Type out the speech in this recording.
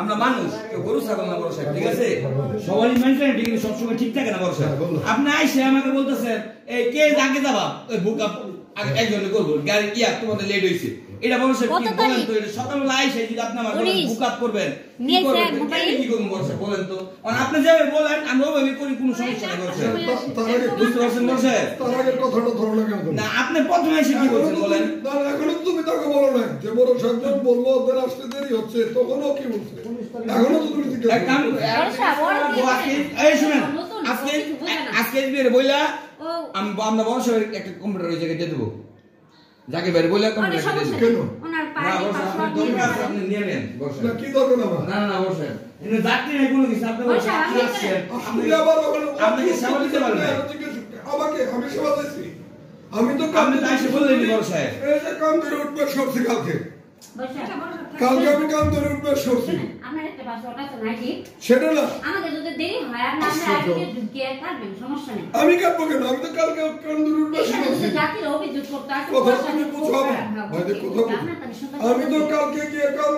আমরা মানুষ, কেউ গরু ছাগল না বড় সাহেব, ঠিক আছে? সবারই মেন্টালিটি কিন্তু সবসময় ঠিক থাকে না বড় সাহেব। আপনি আইসে আমাকে বলতেছেন এই কে আগে যাবা, ওই বুক আপ একজনে করবো, গাড়ি ইয়া তোমাদের লেট হয়েছে, এটা বড় সাহেব কি বলেন তো? এটা সকালবেলা আইসে যদি আপনি আমার বুক আপ করবেন কি করবেন, কি করবেন বড় সাহেব বলেন তো? আর আপনি যাবে বলেন, আমি ওভাবে করি, কোনো সমস্যা নেই বড় সাহেব। বুঝতে পারছেন বড় সাহেব? তার আগের কথাটা ধরো না কেন? না আপনি প্রথমে এসে কি বলছেন বলেন? এখনো তুমি তাকে বলো না যে বড় সাহেব বললো ওদের আসতে দেরি হচ্ছে, তখনও কি বলছে? এখনো তো তুমি এক কাম এই শুনেন, আজকে বের বইলা আমি আমরা বড় সাহেব একটা কম্পিউটার ওই জায়গায় দিয়ে দেবো, যাকে বের বইলা কম্পিউটার দিয়ে দেবো। কেন না বড় সাহেব দরকার আছে, আপনি নিয়ে নেন বড় সাহেব। কি দরকার আমার? না না বড় সাহেব এনে যাত্রী নাই কোনো কিছু, আপনি বড় সাহেব আসছেন, আপনি আবার আপনাকে সেবা দিতে পারবেন। আমাকে আমি সেবা দিয়েছি, আমি তো আপনি তাই এসে বললেন বড় সাহেব। এই যে কাম ধরে উঠবে সরছি কালকে, কালকে আমি কাম ধরে উঠবে সরছি, আপনার একটা পাসওয়ার্ড আছে নাকি? সেটা না আমাদের যদি দেরি হয় আর না আমরা আজকে ঢুকিয়ে থাকবেন, সমস্যা নেই। আমি কাটবো কেন? আমি তো কালকে কাম ধরে উঠবে এখানে সরছি। যদি জাতির অভিযোগ করতে আসে কথা তুমি বুঝাবো, আমি তো কালকে গিয়ে কাম